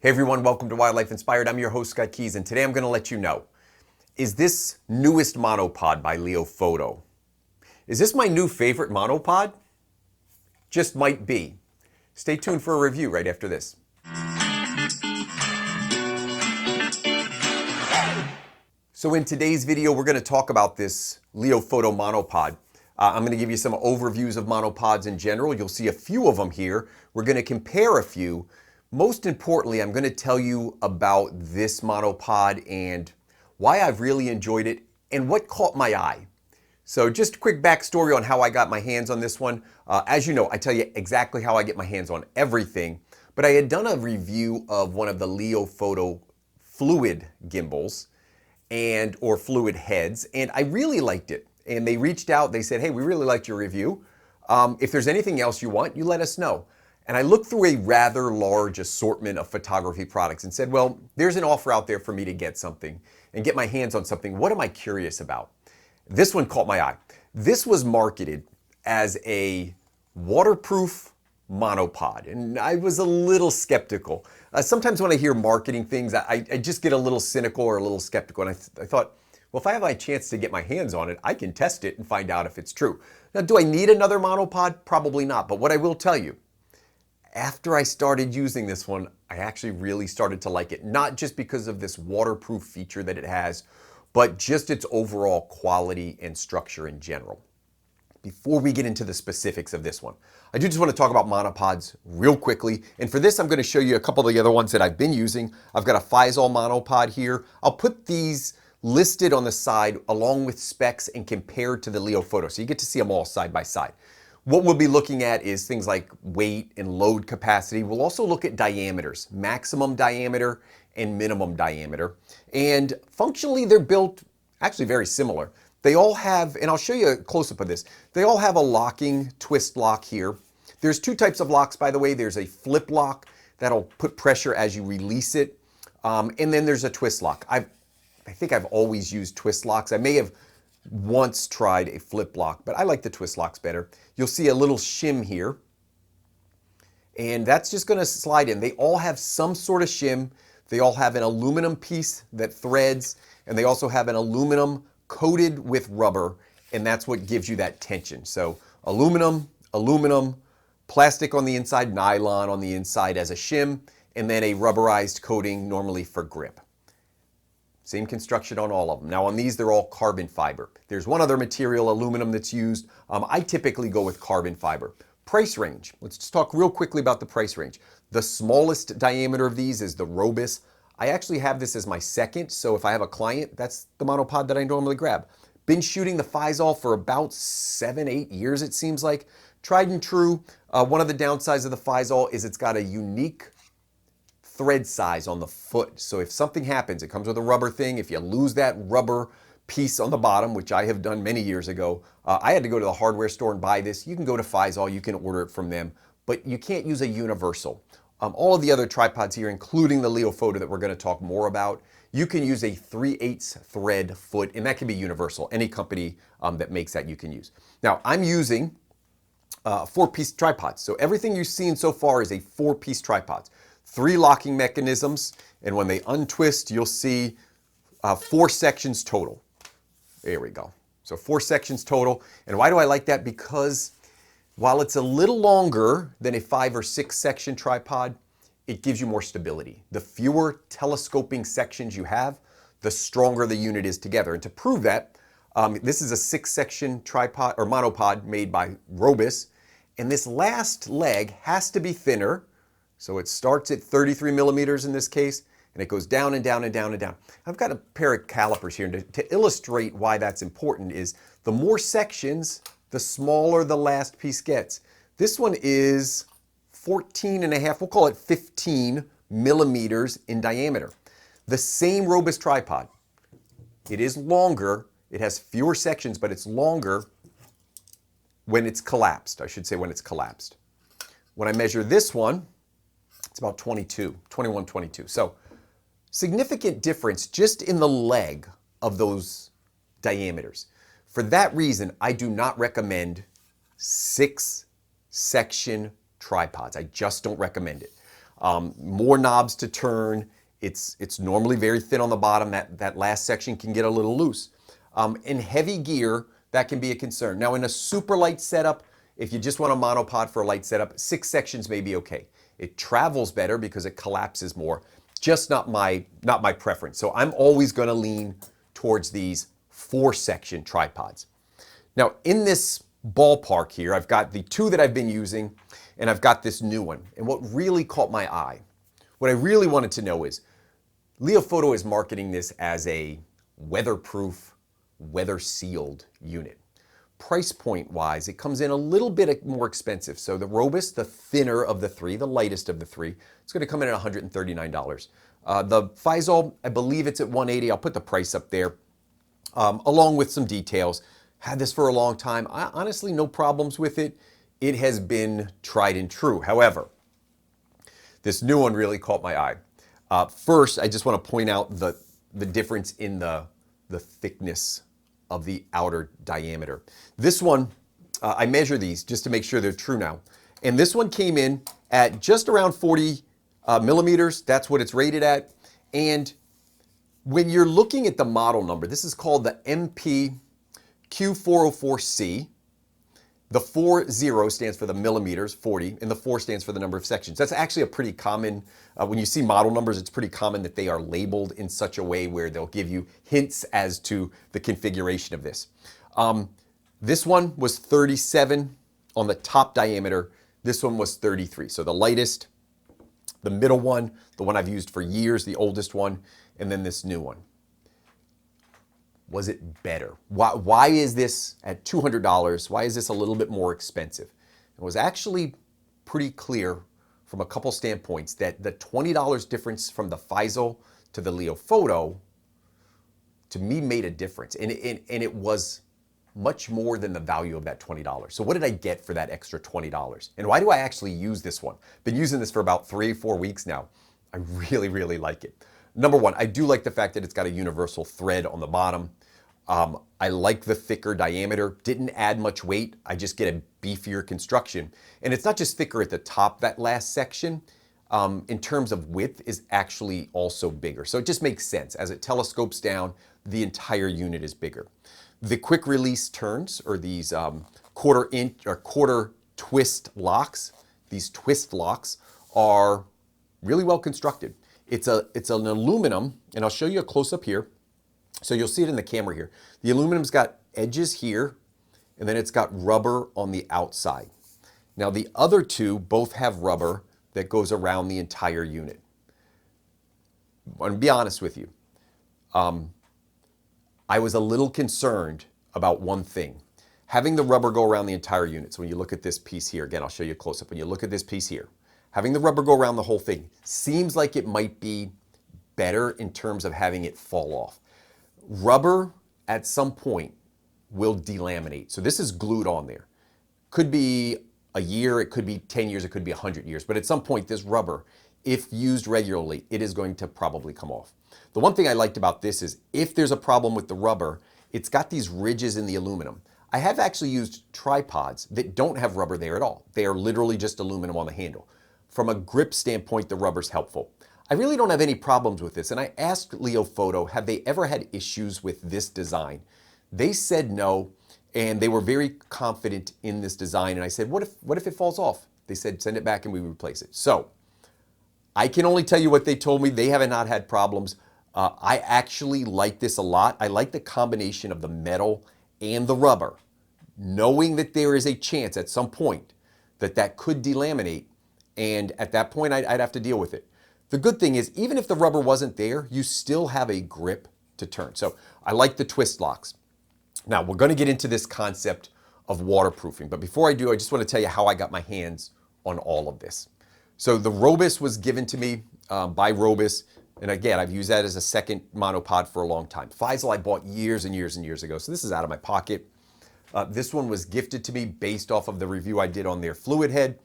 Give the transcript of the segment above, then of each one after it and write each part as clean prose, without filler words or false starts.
Hey everyone, welcome to Wildlife Inspired. I'm your host, Scott Keys, and today I'm going to let you know, is this newest monopod by Leofoto, is this my new favorite monopod? Just might be. Stay tuned for a review right after this. So in today's video, we're going to talk about this Leofoto monopod. I'm going to give you some overviews of monopods in general. You'll see a few of them here. We're going to compare a few. Most importantly, I'm going to tell you about this monopod and why I've really enjoyed it and what caught my eye. So just a quick backstory on how I got my hands on this one. As you know, I tell you exactly how I get my hands on everything, but I had done a review of one of the Leofoto fluid gimbals or fluid heads, and I really liked it. And they reached out, they said, hey, we really liked your review. If there's anything else you want, you let us know. And I looked through a rather large assortment of photography products and said, well, there's an offer out there for me to get something and get my hands on something. What am I curious about? This one caught my eye. This was marketed as a waterproof monopod, and I was a little skeptical. Sometimes when I hear marketing things, I just get a little cynical or a little skeptical, and I thought, well, if I have a chance to get my hands on it, I can test it and find out if it's true. Now, do I need another monopod? Probably not, but what I will tell you, after I started using this one, I actually really started to like it. Not just because of this waterproof feature that it has, but just its overall quality and structure in general. Before we get into the specifics of this one, I do just want to talk about monopods real quickly. And for this, I'm going to show you a couple of the other ones that I've been using. I've got a Physol monopod here. I'll put these listed on the side along with specs and compared to the Leofoto, so you get to see them all side by side. What we'll be looking at is things like weight and load capacity. We'll also look at diameters, maximum diameter and minimum diameter. And functionally, they're built actually very similar. They all have, and I'll show you a close-up of this, they all have a locking twist lock here. There's two types of locks, by the way. There's a flip lock that'll put pressure as you release it. And then there's a twist lock. I think I've always used twist locks. I may have once tried a flip lock, but I like the twist locks better. You'll see a little shim here, and that's just going to slide in. They all have some sort of shim. They all have an aluminum piece that threads, and they also have an aluminum coated with rubber, and that's what gives you that tension. So aluminum, plastic on the inside, nylon on the inside as a shim, and then a rubberized coating normally for grip. Same construction on all of them. Now on these, they're all carbon fiber. There's one other material, aluminum, that's used. I typically go with carbon fiber. Price range. Let's just talk real quickly about the price range. The smallest diameter of these is the Robus. I actually have this as my second, so if I have a client, that's the monopod that I normally grab. Been shooting the Physol for about 7-8 years, it seems like. Tried and true. One of the downsides of the Physol is it's got a unique thread size on the foot. So if something happens, it comes with a rubber thing. If you lose that rubber piece on the bottom, which I have done many years ago, I had to go to the hardware store and buy this. You can go to Physol, you can order it from them, but you can't use a universal. All of the other tripods here, including the Leofoto that we're going to talk more about, you can use a 3/8 thread foot, and that can be universal. Any company that makes that you can use. Now, I'm using 4-piece tripods. So everything you've seen so far is a 4-piece tripod. 3 locking mechanisms, and when they untwist, you'll see 4 sections total. There we go. So 4 sections total. And why do I like that? Because while it's a little longer than a 5 or 6 section tripod, it gives you more stability. The fewer telescoping sections you have, the stronger the unit is together. And to prove that, this is a 6-section tripod or monopod made by Robus, and this last leg has to be thinner. So it starts at 33 millimeters in this case, and it goes down and down and down and down. I've got a pair of calipers here, and to illustrate why that's important is the more sections, the smaller the last piece gets. This one is 14.5, we'll call it 15 millimeters in diameter. The same Robus tripod. It is longer, it has fewer sections, but it's longer when it's collapsed. I should say when it's collapsed. When I measure this one, it's about 21, 22. So significant difference just in the leg of those diameters. For that reason, I do not recommend 6-section tripods. I just don't recommend it. More knobs to turn. It's normally very thin on the bottom. That last section can get a little loose. In heavy gear, that can be a concern. Now in a super light setup, if you just want a monopod for a light setup, 6 sections may be okay. It travels better because it collapses more. Just not my preference. So I'm always going to lean towards these 4-section tripods. Now in this ballpark here, I've got the 2 that I've been using, and I've got this new one. And what really caught my eye, what I really wanted to know is, Leofoto is marketing this as a weatherproof, weather-sealed unit. Price point wise, it comes in a little bit more expensive. So the Robust, the thinner of the 3, the lightest of the 3, it's going to come in at $139. The Faisal, I believe it's at $180. I'll put the price up there, along with some details. Had this for a long time. Honestly, no problems with it. It has been tried and true. However, this new one really caught my eye. First, I just want to point out the difference in the thickness of the outer diameter. This one, I measure these just to make sure they're true now. And this one came in at just around 40 millimeters. That's what it's rated at. And when you're looking at the model number, this is called the MPQ-404C. The 40 stands for the millimeters, 40, and the 4 stands for the number of sections. That's actually a pretty common, when you see model numbers, it's pretty common that they are labeled in such a way where they'll give you hints as to the configuration of this. This one was 37 on the top diameter. This one was 33. So the lightest, the middle one, the one I've used for years, the oldest one, and then this new one. Was it better? Why is this at $200? Why is this a little bit more expensive? It was actually pretty clear from a couple standpoints that the $20 difference from the Faisal to the Leofoto, to me, made a difference. And it was much more than the value of that $20. So what did I get for that extra $20? And why do I actually use this one? Been using this for about 3-4 weeks now. I really, really like it. Number one, I do like the fact that it's got a universal thread on the bottom. I like the thicker diameter. Didn't add much weight. I just get a beefier construction. And it's not just thicker at the top, that last section, in terms of width, is actually also bigger. So it just makes sense. As it telescopes down, the entire unit is bigger. The quick release turns, or these quarter twist locks, these twist locks are really well constructed. It's an aluminum, and I'll show you a close-up here. So you'll see it in the camera here. The aluminum's got edges here, and then it's got rubber on the outside. Now the other two both have rubber that goes around the entire unit. I'm going to be honest with you. I was a little concerned about one thing. Having the rubber go around the entire unit. So when you look at this piece here, again, I'll show you a close-up. When you look at this piece here, having the rubber go around the whole thing seems like it might be better in terms of having it fall off. Rubber at some point will delaminate. So this is glued on there. Could be a year, it could be 10 years, it could be 100 years. But at some point, this rubber, if used regularly, it is going to probably come off. The one thing I liked about this is if there's a problem with the rubber, it's got these ridges in the aluminum. I have actually used tripods that don't have rubber there at all. They are literally just aluminum on the handle. From a grip standpoint, the rubber's helpful. I really don't have any problems with this, and I asked Leofoto, have they ever had issues with this design? They said no, and they were very confident in this design, and I said, what if it falls off? They said, send it back and we replace it. So I can only tell you what they told me. They have not had problems. I actually like this a lot. I like the combination of the metal and the rubber, knowing that there is a chance at some point that that could delaminate, and at that point I'd have to deal with it. The good thing is, even if the rubber wasn't there, you still have a grip to turn. So I like the twist locks. Now we're going to get into this concept of waterproofing, but before I do, I just want to tell you how I got my hands on all of this. So the Robust was given to me by Robust, and again, I've used that as a second monopod for a long time. Faisal I bought years and years and years ago, so this is out of my pocket. This one was gifted to me based off of the review I did on their fluid head,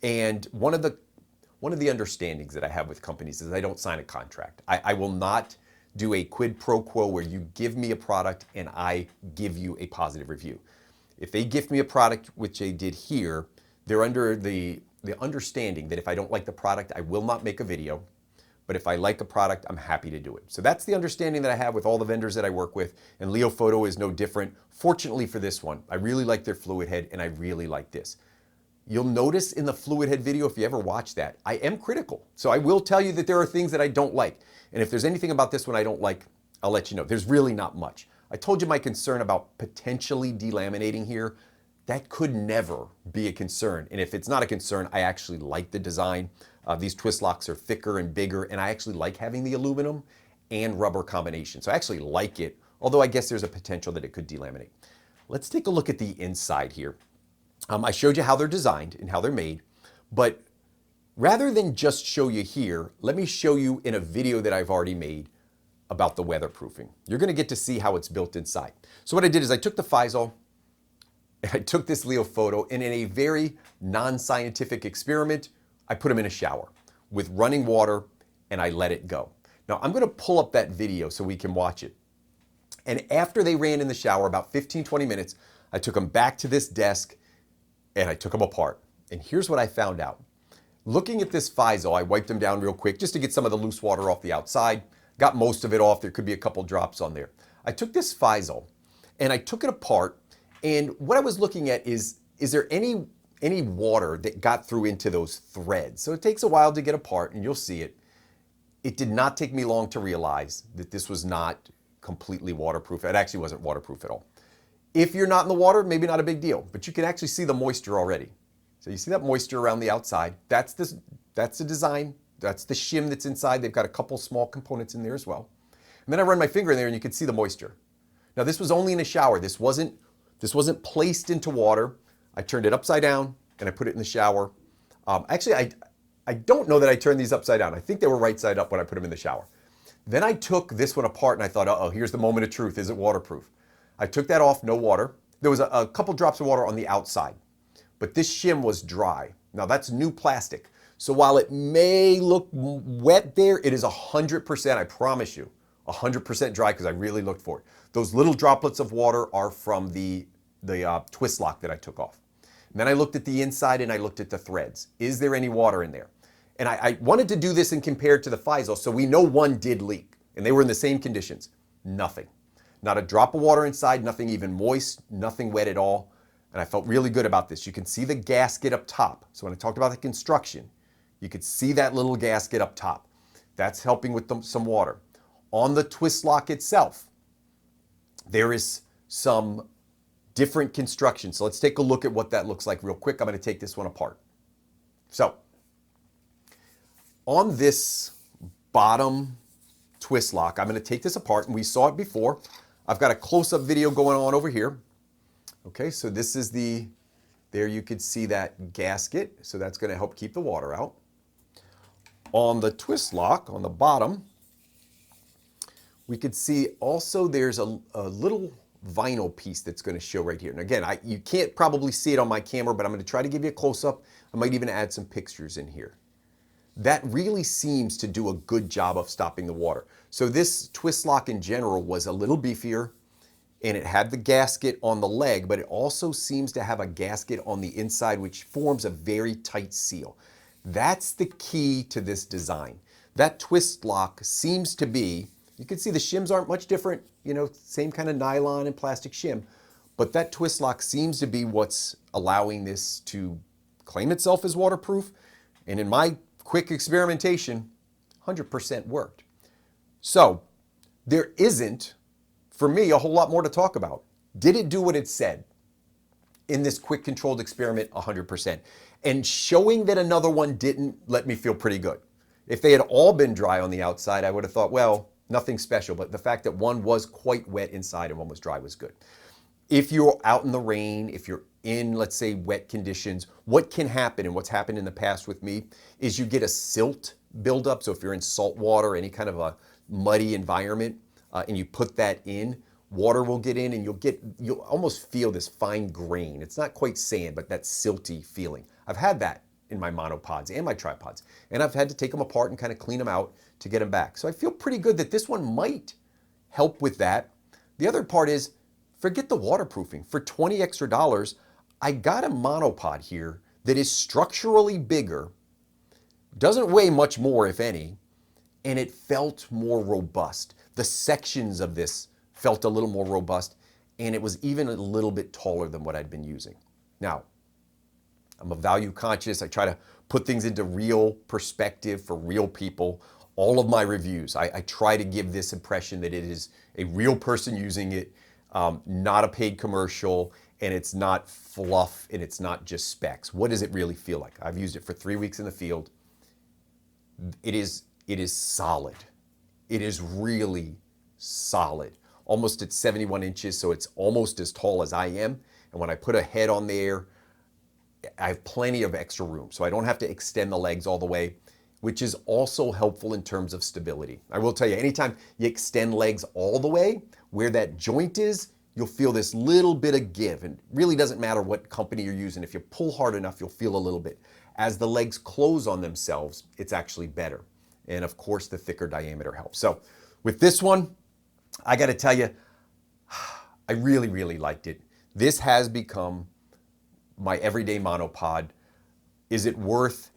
and one of the understandings that I have with companies is I don't sign a contract. I will not do a quid pro quo where you give me a product and I give you a positive review. If they gift me a product, which they did here, they're under the the understanding that if I don't like the product, I will not make a video. But if I like a product, I'm happy to do it. So that's the understanding that I have with all the vendors that I work with, and Leofoto is no different. Fortunately for this one, I really like their fluid head, and I really like this. You'll notice in the fluid head video, if you ever watch that, I am critical. So I will tell you that there are things that I don't like. And if there's anything about this one I don't like, I'll let you know. There's really not much. I told you my concern about potentially delaminating here. That could never be a concern. And if it's not a concern, I actually like the design. These twist locks are thicker and bigger, and I actually like having the aluminum and rubber combination. So I actually like it, although I guess there's a potential that it could delaminate. Let's take a look at the inside here. I showed you how they're designed and how they're made, but rather than just show you here, let me show you in a video that I've already made about the weatherproofing. You're gonna get to see how it's built inside. So what I did is I took the Faisal, and I took this Leofoto, and in a very non-scientific experiment, I put them in a shower with running water, and I let it go. Now I'm gonna pull up that video so we can watch it. And after they ran in the shower, about 15, 20 minutes, I took them back to this desk and I took them apart. And here's what I found out. Looking at this Faisal, I wiped them down real quick just to get some of the loose water off the outside. Got most of it off. There could be a couple drops on there. I took this Faisal and I took it apart, and what I was looking at is there any water that got through into those threads? So it takes a while to get apart, and you'll see it. It did not take me long to realize that this was not completely waterproof. It actually wasn't waterproof at all. If you're not in the water, maybe not a big deal, but you can actually see the moisture already. So you see that moisture around the outside. That's the design. That's the shim that's inside. They've got a couple small components in there as well. And then I run my finger in there and you can see the moisture. Now this was only in a shower. This wasn't placed into water. I turned it upside down and I put it in the shower. Actually, I don't know that I turned these upside down. I think they were right side up when I put them in the shower. Then I took this one apart and I thought, uh-oh, here's the moment of truth. Is it waterproof? I took that off, no water. There was a couple drops of water on the outside, but this shim was dry. Now that's new plastic. So while it may look wet there, it is 100%, I promise you, 100% dry because I really looked for it. Those little droplets of water are from the twist lock that I took off. And then I looked at the inside and I looked at the threads. Is there any water in there? And I wanted to do this and compare it to the Faisal so we know one did leak and they were in the same conditions. Nothing. Not a drop of water inside, nothing even moist, nothing wet at all. And I felt really good about this. You can see the gasket up top. So when I talked about the construction, you could see that little gasket up top. That's helping with some water. On the twist lock itself, there is some different construction. So let's take a look at what that looks like real quick. I'm going to take this one apart. So on this bottom twist lock, I'm going to take this apart, and we saw it before. I've got a close-up video going on over here. Okay, so this is there you could see that gasket. So that's going to help keep the water out. On the twist lock, on the bottom, we could see also there's a little vinyl piece that's going to show right here. And again, you can't probably see it on my camera, but I'm going to try to give you a close-up. I might even add some pictures in here. That really seems to do a good job of stopping the water. So this twist lock in general was a little beefier, and it had the gasket on the leg, but it also seems to have a gasket on the inside, which forms a very tight seal. That's the key to this design. That twist lock seems to be, you can see the shims aren't much different, you know, same kind of nylon and plastic shim, but that twist lock seems to be what's allowing this to claim itself as waterproof. And in my quick experimentation, 100% worked. So there isn't, for me, a whole lot more to talk about. Did it do what it said? In this quick controlled experiment, 100%. And showing that another one didn't let me feel pretty good. If they had all been dry on the outside, I would have thought, well, nothing special. But the fact that one was quite wet inside and one was dry was good. If you're out in the rain, if you're in, let's say, wet conditions, what can happen, and what's happened in the past with me, is you get a silt buildup. So if you're in salt water, any kind of a muddy environment, and you put that in, water will get in and you'll almost feel this fine grain. It's not quite sand, but that silty feeling. I've had that in my monopods and my tripods, and I've had to take them apart and kind of clean them out to get them back. So I feel pretty good that this one might help with that. The other part is, forget the waterproofing. For $20 extra, I got a monopod here that is structurally bigger, doesn't weigh much more, if any, and it felt more robust. The sections of this felt a little more robust, and it was even a little bit taller than what I'd been using. Now, I'm a value conscious. I try to put things into real perspective for real people. All of my reviews, I try to give this impression that it is a real person using it, not a paid commercial, and it's not fluff, and it's not just specs. What does it really feel like? I've used it for 3 weeks in the field. It is solid. It is really solid. Almost at 71 inches, so it's almost as tall as I am. And when I put a head on there, I have plenty of extra room, so I don't have to extend the legs all the way, which is also helpful in terms of stability. I will tell you, anytime you extend legs all the way, where that joint is, you'll feel this little bit of give. And it really doesn't matter what company you're using. If you pull hard enough, you'll feel a little bit. As the legs close on themselves, it's actually better. And of course, the thicker diameter helps. So with this one, I got to tell you, I really, really liked it. This has become my everyday monopod. Is it worth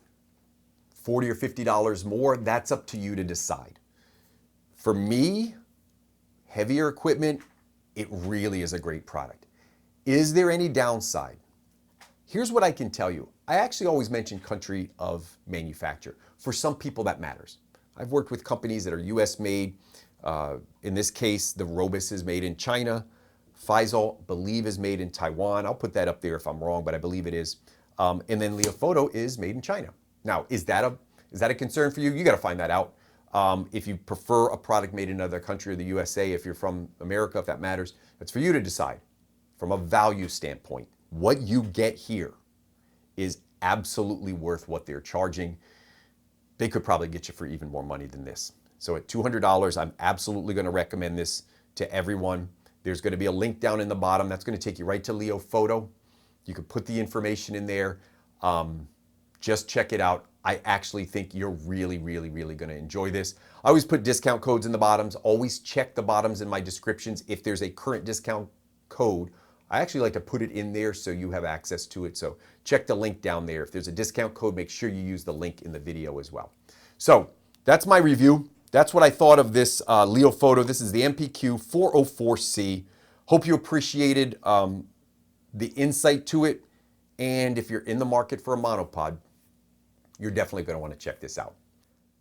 $40 or $50 more? That's up to you to decide. For me, heavier equipment, it really is a great product. Is there any downside? Here's what I can tell you. I actually always mention country of manufacture. For some people that matters. I've worked with companies that are US made. In this case, the Robus is made in China. Faisal, believe, is made in Taiwan. I'll put that up there if I'm wrong, but I believe it is. And then Leofoto is made in China. Now, is that a concern for you? You got to find that out. If you prefer a product made in another country or the USA, if you're from America, if that matters, that's for you to decide. From a value standpoint, what you get here is absolutely worth what they're charging. They could probably get you for even more money than this. So at $200, I'm absolutely going to recommend this to everyone. There's going to be a link down in the bottom. That's going to take you right to Leofoto. You can put the information in there. Just check it out. I actually think you're really, really, really going to enjoy this. I always put discount codes in the bottoms. Always check the bottoms in my descriptions. If there's a current discount code, I actually like to put it in there so you have access to it. So check the link down there. If there's a discount code, make sure you use the link in the video as well. So that's my review. That's what I thought of this Leofoto. This is the MPQ-404C. Hope you appreciated the insight to it. And if you're in the market for a monopod, you're definitely going to want to check this out.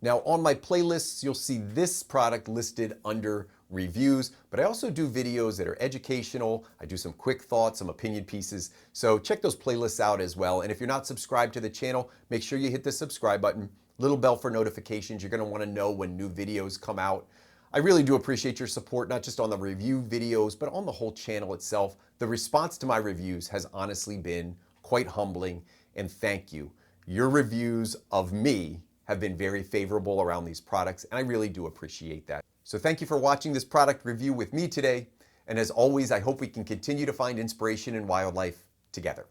Now on my playlists, you'll see this product listed under reviews, but I also do videos that are educational. I do some quick thoughts, some opinion pieces. So check those playlists out as well. And if you're not subscribed to the channel, make sure you hit the subscribe button, little bell for notifications. You're going to want to know when new videos come out. I really do appreciate your support, not just on the review videos, but on the whole channel itself. The response to my reviews has honestly been quite humbling, and thank you. Your reviews of me have been very favorable around these products, and I really do appreciate that. So thank you for watching this product review with me today. And as always, I hope we can continue to find inspiration in wildlife together.